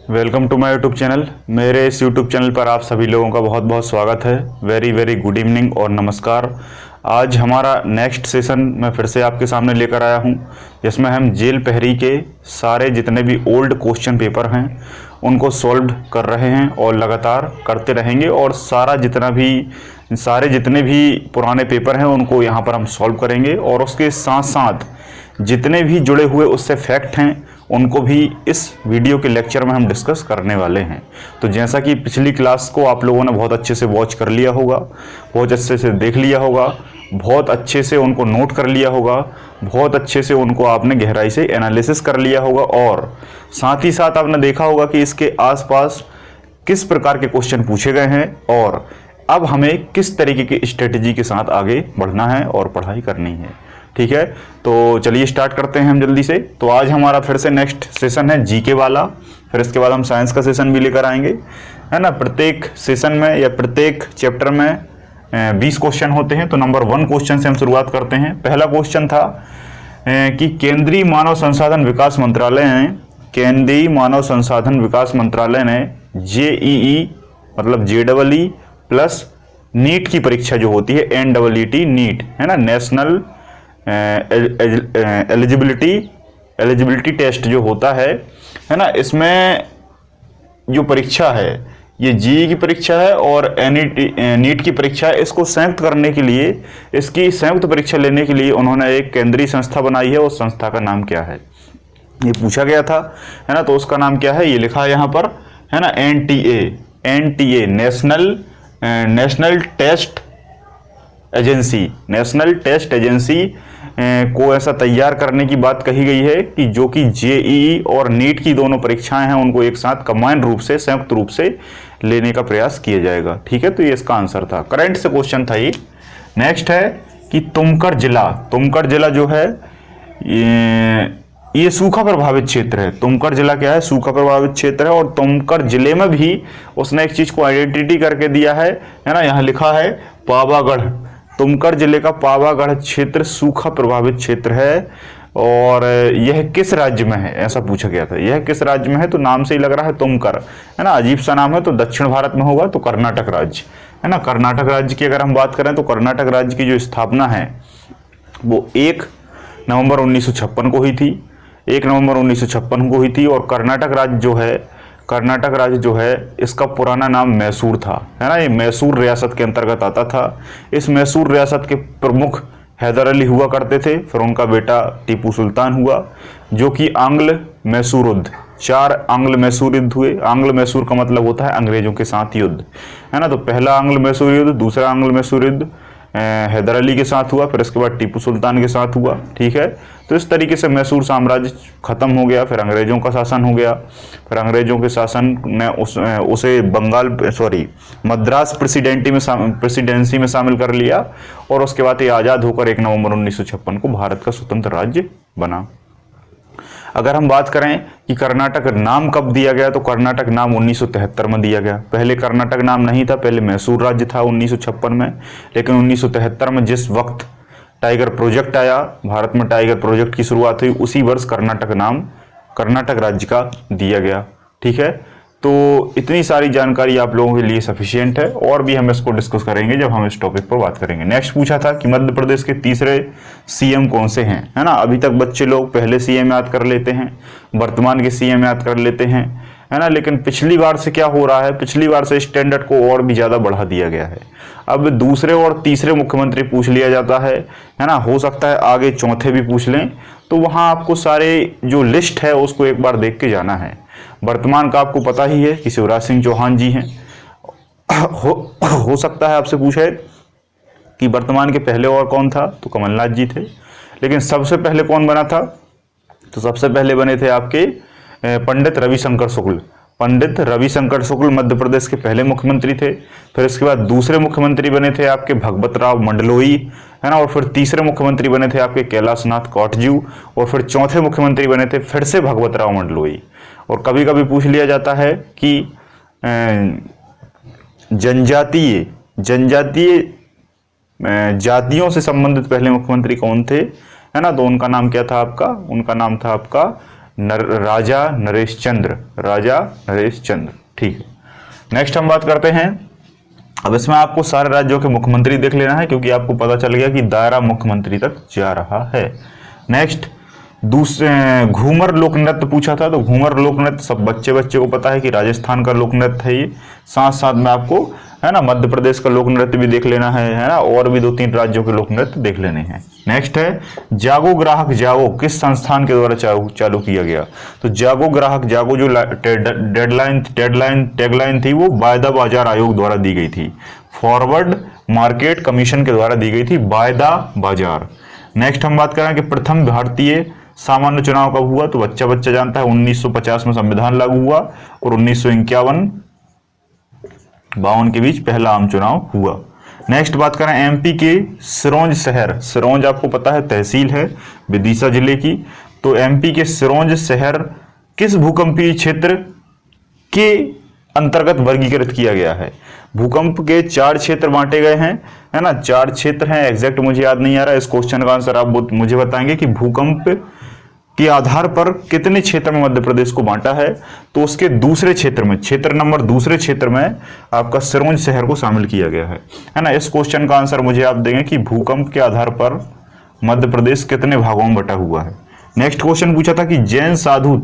Welcome to my YouTube channel. मेरे इस YouTube channel पर आप सभी लोगों का बहुत बहुत स्वागत है। वेरी वेरी गुड इवनिंग और नमस्कार। आज हमारा नेक्स्ट सेशन मैं फिर से आपके सामने लेकर आया हूं, जिसमें हम जेल प्रहरी के सारे जितने भी ओल्ड क्वेश्चन पेपर हैं उनको सॉल्व कर रहे हैं और लगातार करते रहेंगे, और सारे जितने भी पुराने पेपर हैं उनको यहाँ पर हम सॉल्व करेंगे, और उसके साथ साथ जितने भी जुड़े हुए उससे फैक्ट हैं उनको भी इस वीडियो के लेक्चर में हम डिस्कस करने वाले हैं। तो जैसा कि पिछली क्लास को आप लोगों ने बहुत अच्छे से वॉच कर लिया होगा, बहुत अच्छे से देख लिया होगा, बहुत अच्छे से उनको नोट कर लिया होगा, बहुत अच्छे से उनको आपने गहराई से एनालिसिस कर लिया होगा, और साथ ही साथ आपने देखा होगा कि इसके आसपास किस प्रकार के क्वेश्चन पूछे गए हैं और अब हमें किस तरीके की स्ट्रेटेजी के साथ आगे बढ़ना है और पढ़ाई करनी है। ठीक है, तो चलिए स्टार्ट करते हैं हम जल्दी से। तो आज हमारा फिर से नेक्स्ट सेशन है जीके वाला, फिर इसके बाद हम साइंस का सेशन भी लेकर आएंगे, है ना। प्रत्येक सेशन में या प्रत्येक चैप्टर में 20 क्वेश्चन होते हैं। तो नंबर 1 क्वेश्चन से हम शुरुआत करते हैं। पहला क्वेश्चन था कि केंद्रीय मानव संसाधन विकास मंत्रालय ने जेईई मतलब जेईई प्लस नीट की परीक्षा जो होती है NEET नीट, है ना, नेशनल एलिजिबिलिटी टेस्ट जो होता है ना, इसमें जो परीक्षा है ये जेईई की परीक्षा है और नीट की परीक्षा है। इसको संयुक्त करने के लिए, इसकी संयुक्त परीक्षा लेने के लिए उन्होंने एक केंद्रीय संस्था बनाई है। उस संस्था का नाम क्या है, ये पूछा गया था, है ना। तो उसका नाम क्या है, ये लिखा है यहाँ पर, है ना, NTA नेशनल टेस्ट एजेंसी को ऐसा तैयार करने की बात कही गई है कि जो कि जेईई और नीट की दोनों परीक्षाएं हैं उनको एक साथ कंबाइंड रूप से, संयुक्त रूप से लेने का प्रयास किया जाएगा। ठीक है, तो ये इसका आंसर था, करंट से क्वेश्चन था ये। नेक्स्ट है कि तुमकड़ जिला जो है ये सूखा प्रभावित क्षेत्र है। तुमकड़ जिला क्या है, सूखा प्रभावित क्षेत्र है, और तुमकड़ जिले में भी उसने एक चीज को आइडेंटिटी करके दिया है ना। यहाँ लिखा है पावागढ़, तुमकड़ जिले का पावागढ़ क्षेत्र सूखा प्रभावित क्षेत्र है, और यह किस राज्य में है, ऐसा पूछा गया था। यह किस राज्य में है, तो नाम से ही लग रहा है तुमकड़, है ना, अजीब सा नाम है। तो दक्षिण भारत में होगा, तो कर्नाटक राज्य, है ना। कर्नाटक राज्य की अगर हम बात करें तो कर्नाटक राज्य की जो स्थापना है वो 1 नवंबर 1956 को हुई थी, 1 नवंबर 1956 को हुई थी। और कर्नाटक राज्य जो है इसका पुराना नाम मैसूर था, है ना। ये मैसूर रियासत के अंतर्गत आता था। इस मैसूर रियासत के प्रमुख हैदर अली हुआ करते थे, फिर उनका बेटा टीपू सुल्तान हुआ, जो कि आंग्ल मैसूर युद्ध, 4 आंग्ल मैसूर युद्ध हुए। आंग्ल मैसूर का मतलब होता है अंग्रेजों के साथ युद्ध, है ना। तो पहला आंग्ल मैसूर युद्ध, दूसरा आंग्ल मैसूर युद्ध हैदर अली के साथ हुआ, फिर इसके बाद टीपू सुल्तान के साथ हुआ। ठीक है, तो इस तरीके से मैसूर साम्राज्य खत्म हो गया, फिर अंग्रेजों का शासन हो गया। फिर अंग्रेजों के शासन ने उसे मद्रास प्रेसिडेंसी में शामिल कर लिया, और उसके बाद ये आज़ाद होकर 1 नवंबर 1956 को भारत का स्वतंत्र राज्य बना। अगर हम बात करें कि कर्नाटक नाम कब दिया गया, तो कर्नाटक नाम 1973 में दिया गया। पहले कर्नाटक नाम नहीं था, पहले मैसूर राज्य था 1956 में, लेकिन 1973 में जिस वक्त टाइगर प्रोजेक्ट आया, भारत में टाइगर प्रोजेक्ट की शुरुआत हुई, उसी वर्ष कर्नाटक नाम कर्नाटक राज्य का दिया गया। ठीक है, तो इतनी सारी जानकारी आप लोगों के लिए सफिशिएंट है, और भी हम इसको डिस्कस करेंगे जब हम इस टॉपिक पर बात करेंगे। नेक्स्ट पूछा था कि मध्य प्रदेश के तीसरे सीएम कौन से हैं, है ना। अभी तक बच्चे लोग पहले सीएम याद कर लेते हैं, वर्तमान के सीएम याद कर लेते हैं, है ना। लेकिन पिछली बार से क्या हो रहा है, पिछली बार से स्टैंडर्ड को और भी ज्यादा बढ़ा दिया गया है। अब दूसरे और तीसरे मुख्यमंत्री पूछ लिया जाता है ना। हो सकता है आगे चौथे भी पूछ लें, तो वहां आपको सारे जो लिस्ट है उसको एक बार देख के जाना है। वर्तमान का आपको पता ही है कि शिवराज सिंह चौहान जी हैं। हो सकता है आपसे पूछे कि वर्तमान के पहले और कौन था, तो कमलनाथ जी थे। लेकिन सबसे पहले कौन बना था, तो सबसे पहले बने थे आपके पंडित रविशंकर शुक्ल मध्य प्रदेश के पहले मुख्यमंत्री थे। फिर इसके बाद दूसरे मुख्यमंत्री बने थे आपके भगवत राव मंडलोई, है ना। और फिर तीसरे मुख्यमंत्री बने थे आपके कैलाशनाथ कौटजू, और फिर चौथे मुख्यमंत्री बने थे फिर से भगवत राव मंडलोई। और कभी कभी पूछ लिया जाता है कि जनजातीय जातियों से संबंधित पहले मुख्यमंत्री कौन थे, है ना। तो उनका नाम क्या था आपका, उनका नाम था आपका राजा नरेश चंद्र, राजा नरेश चंद्र। ठीक है, नेक्स्ट हम बात करते हैं। अब इसमें आपको सारे राज्यों के मुख्यमंत्री देख लेना है, क्योंकि आपको पता चल गया कि दायरा मुख्यमंत्री तक जा रहा है। नेक्स्ट, दूसरे घूमर लोक नृत्य पूछा था, तो घूमर लोक नृत्य सब बच्चे को पता है कि राजस्थान का लोक नृत्य है ये। साथ साथ में आपको है ना मध्य प्रदेश का लोक नृत्य भी देख लेना है ना, और भी 2-3 राज्यों के लोक नृत्य देख लेने हैं। नेक्स्ट है जागो ग्राहक जागो किस संस्थान के द्वारा चालू किया गया? तो जागो ग्राहक जागो जो टैगलाइन थी वो वायदा बाजार आयोग द्वारा दी गई थी, फॉरवर्ड मार्केट कमीशन के द्वारा दी गई थी, वायदा बाजार। नेक्स्ट हम बात करें कि प्रथम भारतीय सामान्य चुनाव कब हुआ? तो बच्चा जानता है 1950 में संविधान लागू हुआ और 1951-52 के बीच पहला आम चुनाव हुआ। नेक्स्ट बात करें एमपी के सिरोंज शहर, सिरोंज आपको पता है तहसील है विदिशा जिले की, तो एमपी के सिरोंज शहर किस भूकंपीय क्षेत्र के अंतर्गत वर्गीकृत किया गया है? भूकंप के 4 क्षेत्र बांटे गए हैं, है ना, 4 क्षेत्र हैं, एग्जैक्ट मुझे याद नहीं आ रहा। इस क्वेश्चन का आंसर आप मुझे बताएंगे कि भूकंप के आधार पर कितने क्षेत्र में मध्य प्रदेश को बांटा है? तो उसके दूसरे क्षेत्र में, क्षेत्र नंबर दूसरे क्षेत्र में आपका सिरोंज शहर को शामिल किया गया है ना। इस क्वेश्चन का आंसर मुझे आप देंगे कि भूकंप के आधार पर मध्य प्रदेश कितने भागों में बटा हुआ है। नेक्स्ट क्वेश्चन पूछा था कि जैन साधु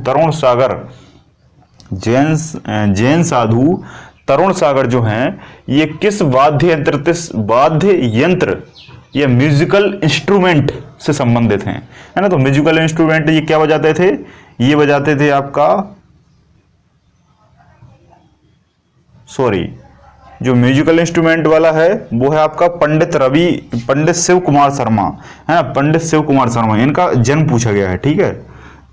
तरुण सागर जो हैं ये किस वाद्य यंत्र ये म्यूजिकल इंस्ट्रूमेंट से संबंधित हैं, है ना। तो म्यूजिकल इंस्ट्रूमेंट ये क्या बजाते थे? ये बजाते थे आपका जो म्यूजिकल इंस्ट्रूमेंट वाला है वो है आपका पंडित शिव कुमार शर्मा, है ना, पंडित शिव कुमार शर्मा, इनका जन्म पूछा गया है। ठीक है,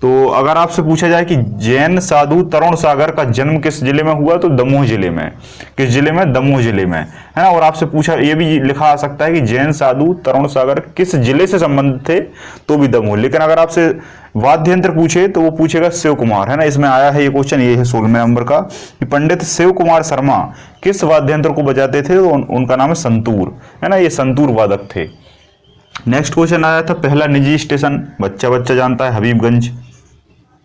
तो अगर आपसे पूछा जाए कि जैन साधु तरुण सागर का जन्म किस जिले में हुआ, तो दमोह जिले में। किस जिले में? दमोह जिले में, है ना। और आपसे पूछा, ये भी लिखा आ सकता है कि जैन साधु तरुण सागर किस जिले से संबंधित थे, तो भी दमोह। लेकिन अगर आपसे वाद्य यंत्र पूछे तो वो पूछेगा शिव कुमार, है ना। इसमें आया है ये क्वेश्चन, ये है 16वें नंबर का, कि पंडित शिव कुमार शर्मा किस वाद्य यंत्र को बजाते थे? तो उनका नाम है संतूर, है ना, ये संतूर वादक थे। नेक्स्ट क्वेश्चन आया था पहला निजी स्टेशन, बच्चा जानता है हबीबगंज,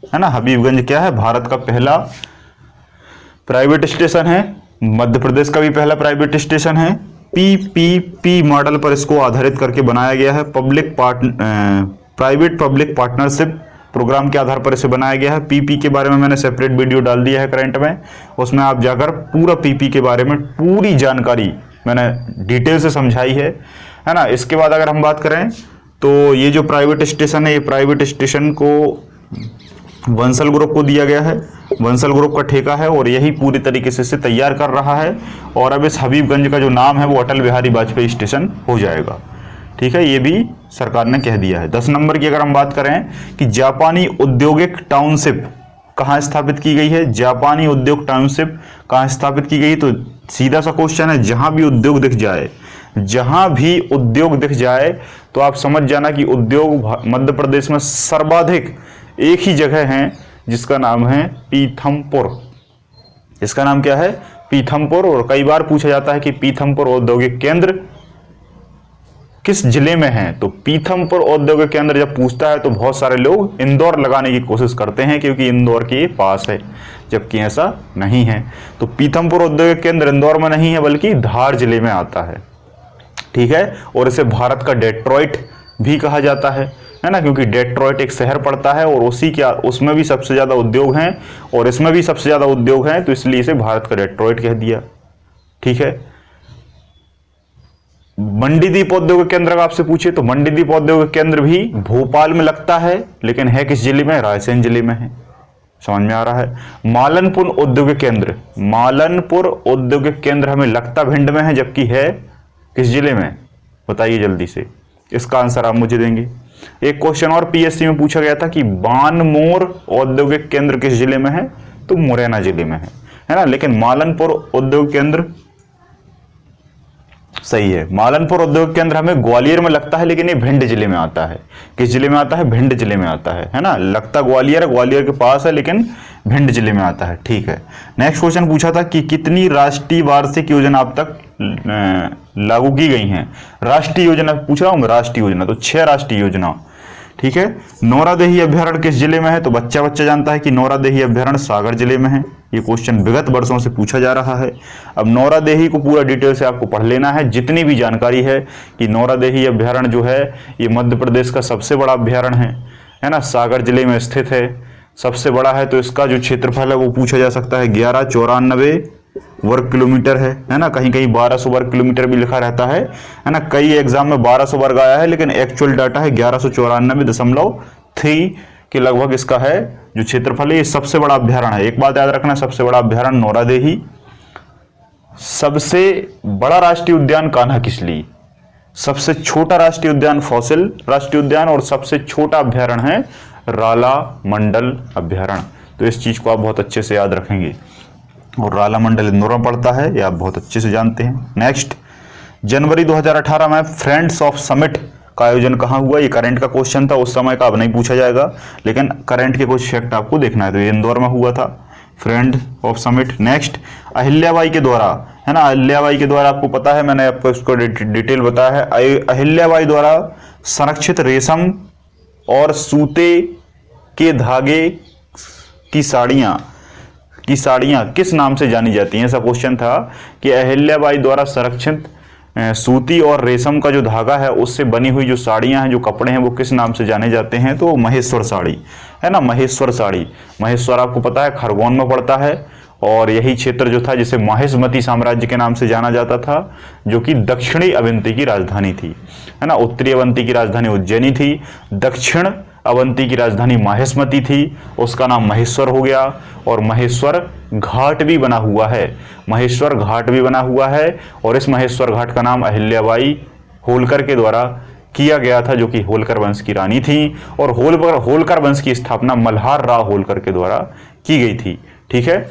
है ना। हबीबगंज क्या है? भारत का पहला प्राइवेट स्टेशन है, मध्य प्रदेश का भी पहला प्राइवेट स्टेशन है। पीपीपी मॉडल पर इसको आधारित करके बनाया गया है, प्राइवेट पब्लिक पार्टनरशिप प्रोग्राम के आधार पर इसे बनाया गया है। पीपी के बारे में मैंने सेपरेट वीडियो डाल दिया है करंट में, उसमें आप जाकर पूरा पीपी के बारे में पूरी जानकारी मैंने डिटेल से समझाई है ना। इसके बाद अगर हम बात करें तो ये जो प्राइवेट स्टेशन है, ये प्राइवेट स्टेशन को बंसल ग्रुप को दिया गया है, बंसल ग्रुप का ठेका है और यही पूरी तरीके से इसे तैयार कर रहा है। और अब इस हबीबगंज का जो नाम है वो अटल बिहारी वाजपेयी स्टेशन हो जाएगा। ठीक है, ये भी सरकार ने कह दिया है। 10 नंबर की अगर हम बात करें कि जापानी औद्योगिक टाउनशिप कहाँ स्थापित की गई है? जापानी उद्योग टाउनशिप कहाँ स्थापित की गई? तो सीधा सा क्वेश्चन है, जहां भी उद्योग दिख जाए तो आप समझ जाना कि उद्योग मध्य प्रदेश में सर्वाधिक एक ही जगह है, जिसका नाम है पीथमपुर। इसका नाम क्या है? पीथमपुर। और कई बार पूछा जाता है कि पीथमपुर औद्योगिक केंद्र किस जिले में है? तो पीथमपुर औद्योगिक केंद्र जब पूछता है तो बहुत सारे लोग इंदौर लगाने की कोशिश करते हैं, क्योंकि इंदौर के पास है, जबकि ऐसा नहीं है। तो पीथमपुर औद्योगिक केंद्र इंदौर में नहीं है, बल्कि धार जिले में आता है। ठीक है, और इसे भारत का डेट्रॉइट भी कहा जाता है ना, क्योंकि डेट्रॉइट एक शहर पड़ता है और उसमें भी सबसे ज्यादा उद्योग हैं और इसमें भी सबसे ज्यादा उद्योग हैं, तो इसलिए इसे भारत का डेट्रॉइट कह दिया। ठीक है, मंडीदीप औद्योगिक केंद्र आपसे पूछे तो मंडीदीप औद्योगिक केंद्र भी भोपाल में लगता है, लेकिन है किस जिले में? रायसेन जिले में है। समझ में आ रहा है। मालनपुर औद्योगिक केंद्र हमें लगता भिंड में है, जबकि है किस जिले में? बताइए जल्दी से, इसका आंसर आप मुझे देंगे। एक क्वेश्चन और पीएससी में पूछा गया था कि बानमोर औद्योगिक केंद्र किस जिले में है? तो मुरैना जिले में है ना। लेकिन मालनपुर औद्योगिक केंद्र सही है। मालनपुर औद्योगिक केंद्र हमें ग्वालियर में लगता है, लेकिन ये भिंड जिले में आता है। किस जिले में आता है? भिंड जिले में आता है ना। लगता ग्वालियर के पास है, लेकिन भिंड जिले में आता है। ठीक है, नेक्स्ट क्वेश्चन पूछा था कि कितनी राष्ट्रीय वार्षिक योजना अब तक लागू की गई हैं? राष्ट्रीय योजना पूछ रहा हूं मैं, राष्ट्रीय योजना तो 6 राष्ट्रीय योजना ठीक है। नौरादेही अभ्यारण्य किस जिले में है? तो बच्चा बच्चा जानता है कि नौरादेही अभ्यारण्य सागर जिले में है। ये क्वेश्चन विगत वर्षों से पूछा जा रहा है। अब नौरादेही को पूरा डिटेल से आपको पढ़ लेना है, जितनी भी जानकारी है कि नौरादेही अभ्यारण्य जो है ये मध्य प्रदेश का सबसे बड़ा अभ्यारण्य है ना, सागर जिले में स्थित है, सबसे बड़ा है। तो इसका जो क्षेत्रफल है वो पूछा जा सकता है 1194 वर्ग किलोमीटर है ना। कहीं कहीं 1200 वर्ग किलोमीटर भी लिखा रहता है ना। कई एग्जाम में 1200 वर्ग आया है, लेकिन एक्चुअल डाटा है 1194.3 के लगभग इसका है जो क्षेत्रफल है। ये सबसे बड़ा अभ्यारण्य है। एक बात याद रखना, सबसे बड़ा अभ्यारण्य नौरादेही। सबसे बड़ा राष्ट्रीय उद्यान कान्हा-किसली, सबसे छोटा राष्ट्रीय उद्यान फॉसिल राष्ट्रीय उद्यान, और सबसे छोटा अभ्यारण्य है राला मंडल अभ्यारण्य। तो इस चीज को आप बहुत अच्छे से याद रखेंगे। और राला मंडल इंदौर में पड़ता है, ये आप बहुत अच्छे से जानते हैं। नेक्स्ट, जनवरी 2018 में फ्रेंड्स ऑफ समिट का आयोजन कहाँ हुआ? ये करंट का क्वेश्चन था, उस समय का अब नहीं पूछा जाएगा, लेकिन करंट के कुछ फैक्ट आपको देखना है। तो ये इंदौर में हुआ था, friend of summit. Next, Ahilyabai के द्वारा, है ना, अहिल्याबाई के द्वारा आपको पता है, मैंने आपको इसको डिटेल बताया है। अहिल्याबाई द्वारा संरक्षित रेशम और सूते के धागे की साड़ियाँ किस नाम से जानी जाती हैं? ऐसा क्वेश्चन था कि अहिल्याबाई द्वारा संरक्षित सूती और रेशम का जो धागा है उससे बनी हुई जो साड़ियाँ हैं, जो कपड़े हैं, वो किस नाम से जाने जाते हैं? तो महेश्वर साड़ी, है ना, महेश्वर साड़ी। महेश्वर आपको पता है खरगोन में पड़ता है, और यही क्षेत्र जो था जिसे माहिष्मती साम्राज्य के नाम से जाना जाता था, जो कि दक्षिणी अवंती की राजधानी थी, है ना। उत्तरी अवंती की राजधानी उज्जैनी थी, दक्षिण अवंती की राजधानी माहिष्मती थी, उसका नाम महेश्वर हो गया। और महेश्वर घाट भी बना हुआ है, महेश्वर घाट भी बना हुआ है, और इस महेश्वर घाट का नाम अहिल्याबाई होलकर के द्वारा किया गया था, जो कि होलकर वंश की रानी थी। और होलकर वंश की स्थापना मल्हार राव होलकर के द्वारा की गई थी, ठीक है।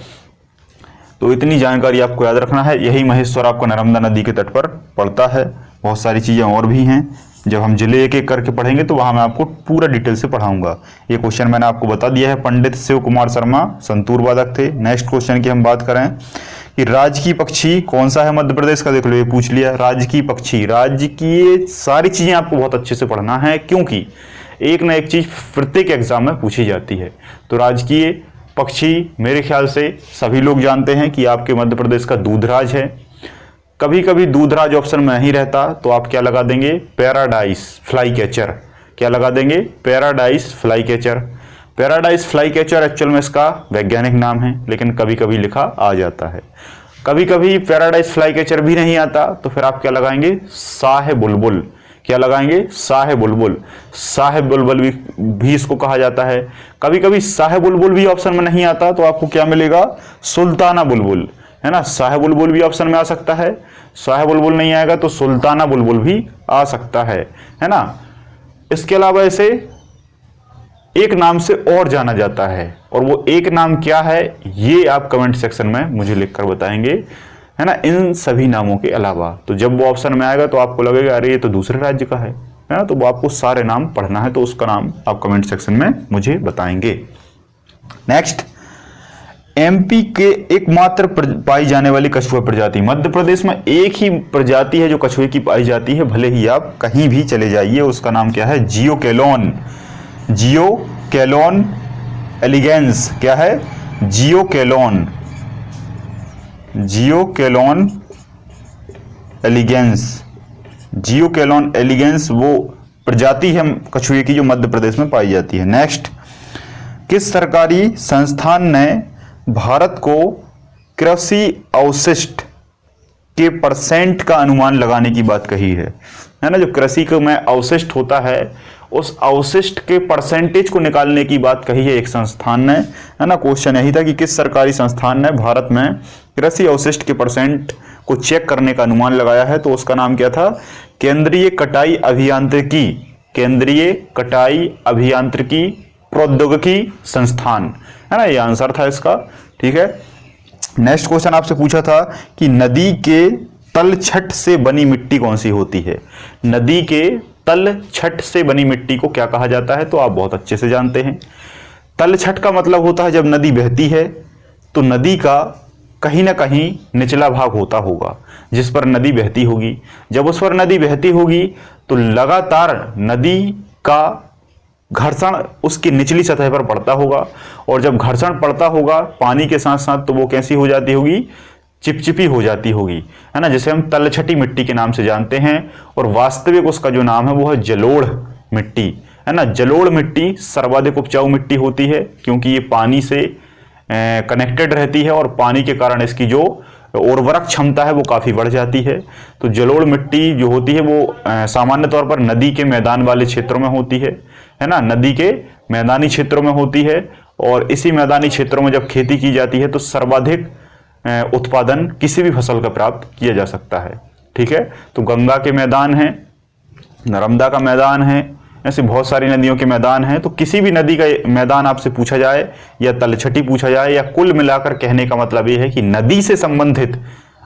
तो इतनी जानकारी आपको याद रखना है। यही महेश्वर आपको नर्मदा नदी के तट पर पड़ता है। बहुत सारी चीज़ें और भी हैं, जब हम जिले एक एक करके पढ़ेंगे तो वहां मैं आपको पूरा डिटेल से पढ़ाऊंगा। ये क्वेश्चन मैंने आपको बता दिया है। पंडित शिव कुमार शर्मा संतूर वादक थे। नेक्स्ट क्वेश्चन की हम बात करें कि राजकीय पक्षी कौन सा है मध्य प्रदेश का? देख लो, ये पूछ लिया, राजकीय पक्षी। राजकीय सारी चीजें आपको बहुत अच्छे से पढ़ना है, क्योंकि एक ना एक चीज प्रत्येक एग्जाम में पूछी जाती है। तो राजकीय पक्षी मेरे ख्याल से सभी लोग जानते हैं कि आपके मध्य प्रदेश का दूधराज है। कभी कभी दूधराज ऑप्शन में नहीं रहता तो आप क्या लगा देंगे? Paradise fly catcher. क्या लगा देंगे? Paradise fly catcher. Paradise fly catcher actual में इसका वैज्ञानिक नाम है, लेकिन कभी कभी लिखा आ जाता है। कभी कभी पैराडाइज फ्लाई कैचर भी नहीं आता तो फिर आप क्या लगाएंगे? शाह बुलबुल। क्या लगाएंगे? शाह बुलबुल। शाह बुलबुल भी इसको कहा जाता है। कभी कभी शाह बुलबुल भी ऑप्शन में नहीं आता तो आपको क्या मिलेगा? सुल्ताना बुलबुल, है ना। शाह बुलबुल भी ऑप्शन में आ सकता है, शाह बुलबुल नहीं आएगा तो सुल्ताना बुलबुल भी आ सकता है ना। इसके अलावा इसे एक नाम से और जाना जाता है, और वो एक नाम क्या है ये आप कमेंट सेक्शन में मुझे लिखकर बताएंगे, है ना, इन सभी नामों के अलावा। तो जब वो ऑप्शन में आएगा तो आपको लगेगा अरे ये तो दूसरे राज्य का है ना, तो वो आपको सारे नाम पढ़ना है, तो उसका नाम आप कमेंट सेक्शन में मुझे बताएंगे। नेक्स्ट, एमपी के एकमात्र पाई जाने वाली कछुआ प्रजाति। मध्य प्रदेश में एक ही प्रजाति है जो कछुए की पाई जाती है, भले ही आप कहीं भी चले जाइए। उसका नाम क्या है? जियोकेलोन। जियोकेलोन एलिगेंस। क्या है? जियोकेलोन। जियोकेलोन एलिगेंस। जियोकेलोन एलिगेंस वो प्रजाति है कछुए की जो मध्य प्रदेश में पाई जाती है। नेक्स्ट, किस सरकारी संस्थान ने भारत को कृषि अवशिष्ट के परसेंट का अनुमान लगाने की बात कही है ना। जो कृषि में अवशिष्ट होता है उस अवशिष्ट के परसेंटेज को निकालने की बात कही है एक संस्थान ने, है ना। क्वेश्चन यही था कि किस सरकारी संस्थान ने भारत में कृषि अवशिष्ट के परसेंट को चेक करने का अनुमान लगाया है, तो उसका नाम क्या था? केंद्रीय कटाई अभियांत्रिकी। केंद्रीय कटाई अभियांत्रिकी प्रौद्योगिकी संस्थान, है ना, ये आंसर था इसका, ठीक है। नेक्स्ट क्वेश्चन आपसे पूछा था कि नदी के तलछट से बनी मिट्टी कौन सी होती है? नदी के तलछट से बनी मिट्टी को क्या कहा जाता है? तो आप बहुत अच्छे से जानते हैं। तलछट का मतलब होता है जब नदी बहती है तो नदी का कहीं ना कहीं निचला भाग होता होगा जिस पर नदी बहती होगी। जब उस पर नदी बहती होगी तो लगातार नदी का घर्षण उसकी निचली सतह पर पड़ता होगा, और जब घर्षण पड़ता होगा पानी के साथ साथ तो वो कैसी हो जाती होगी, चिपचिपी हो जाती होगी, है ना, जिसे हम तलछटी मिट्टी के नाम से जानते हैं। और वास्तविक उसका जो नाम है वो है जलोढ़ मिट्टी, है ना। जलोढ़ मिट्टी सर्वाधिक उपजाऊ मिट्टी होती है क्योंकि ये पानी से कनेक्टेड रहती है और पानी के कारण इसकी जो उर्वरक क्षमता है वो काफ़ी बढ़ जाती है। तो जलोढ़ मिट्टी जो होती है वो सामान्य तौर पर नदी के मैदान वाले क्षेत्रों में होती है ना, नदी के मैदानी क्षेत्रों में होती है। और इसी मैदानी क्षेत्रों में जब खेती की जाती है तो सर्वाधिक उत्पादन किसी भी फसल का प्राप्त किया जा सकता है। ठीक है, तो गंगा के मैदान हैं, नर्मदा का मैदान है, ऐसे बहुत सारी नदियों के मैदान हैं। तो किसी भी नदी का मैदान आपसे पूछा जाए या तलछटी पूछा जाए, या कुल मिलाकर कहने का मतलब ये है कि नदी से संबंधित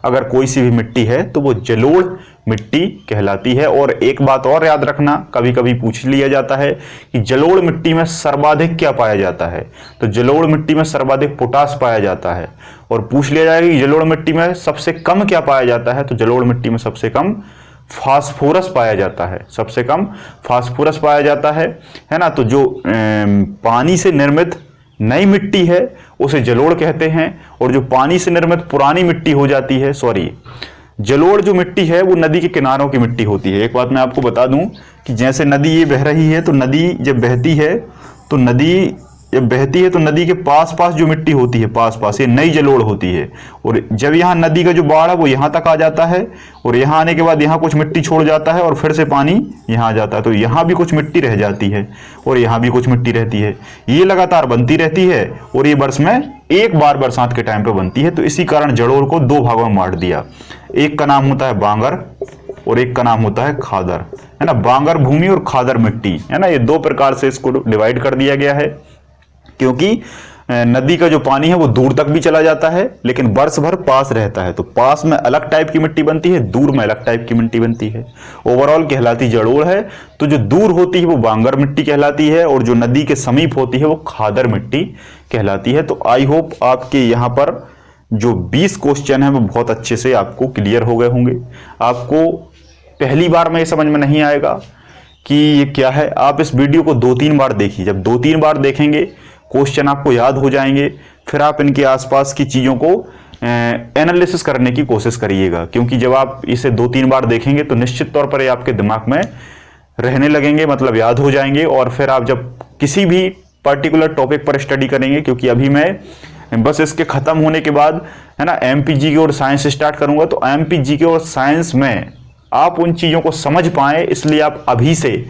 अगर कोई सी भी मिट्टी है तो वो जलोढ़ मिट्टी कहलाती है। और एक बात और याद रखना, कभी कभी पूछ लिया जाता है कि जलोढ़ मिट्टी में सर्वाधिक क्या पाया जाता है, तो जलोढ़ मिट्टी में सर्वाधिक पोटास पाया जाता है। और पूछ लिया जाएगा कि जलोढ़ मिट्टी में सबसे कम क्या पाया जाता है, तो जलोढ़ मिट्टी में सबसे कम फास्फोरस पाया जाता है, सबसे कम फास्फोरस पाया जाता है ना। तो जो पानी से निर्मित नई मिट्टी है उसे जलोढ़ कहते हैं, और जो पानी से निर्मित पुरानी मिट्टी हो जाती है, जलोढ़ जो मिट्टी है वो नदी के किनारों की मिट्टी होती है। एक बात मैं आपको बता दूं कि जैसे नदी ये बह रही है, तो नदी जब बहती है तो नदी के पास पास जो मिट्टी होती है, पास पास, ये नई जलोढ़ होती है। और जब यहाँ नदी का जो बाढ़ है वो यहाँ तक आ जाता है, और यहाँ आने के बाद यहाँ कुछ मिट्टी छोड़ जाता है और फिर से पानी यहाँ आ जाता है, तो यहाँ भी कुछ मिट्टी रह जाती है और यहाँ भी कुछ मिट्टी रहती है। ये लगातार बनती रहती है और ये वर्ष में एक बार बरसात के टाइम पे बनती है। तो इसी कारण जलोढ़ को दो भागों में बांट दिया, एक का नाम होता है बांगर और एक का नाम होता है खादर, है ना। बांगर भूमि और खादर मिट्टी, है ना, ये दो प्रकार से इसको डिवाइड कर दिया गया है। क्योंकि नदी का जो पानी है वो दूर तक भी चला जाता है लेकिन वर्ष भर पास रहता है, तो पास में अलग टाइप की मिट्टी बनती है, दूर में अलग टाइप की मिट्टी बनती है। ओवरऑल कहलाती जलोढ़ है, तो जो दूर होती है वो बांगर मिट्टी कहलाती है और जो नदी के समीप होती है वो खादर मिट्टी कहलाती है। तो आई होप आपके यहाँ पर जो 20 क्वेश्चन है वो बहुत अच्छे से आपको क्लियर हो गए होंगे। आपको पहली बार में ये समझ में नहीं आएगा कि ये क्या है, आप इस वीडियो को 2-3 बार देखिए। जब 2-3 बार देखेंगे क्वेश्चन आपको याद हो जाएंगे, फिर आप इनके आसपास की चीज़ों को एनालिसिस करने की कोशिश करिएगा। क्योंकि जब आप इसे 2-3 बार देखेंगे तो निश्चित तौर पर ये आपके दिमाग में रहने लगेंगे, मतलब याद हो जाएंगे। और फिर आप जब किसी भी पर्टिकुलर टॉपिक पर स्टडी करेंगे, क्योंकि अभी मैं बस इसके ख़त्म होने के बाद, है ना, एमपीजी की और साइंस स्टार्ट करूँगा, तो एमपीजी की और साइंस में आप उन चीज़ों को समझ पाएँ, इसलिए आप अभी से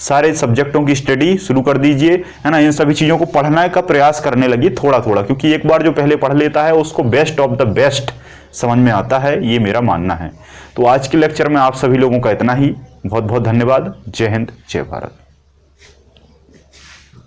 सारे सब्जेक्टों की स्टडी शुरू कर दीजिए, है ना। इन सभी चीज़ों को पढ़ने का प्रयास करने लगिए थोड़ा थोड़ा, क्योंकि एक बार जो पहले पढ़ लेता है उसको बेस्ट ऑफ द बेस्ट समझ में आता है, ये मेरा मानना है। तो आज के लेक्चर में आप सभी लोगों का इतना ही। बहुत बहुत धन्यवाद। जय हिंद, जय भारत।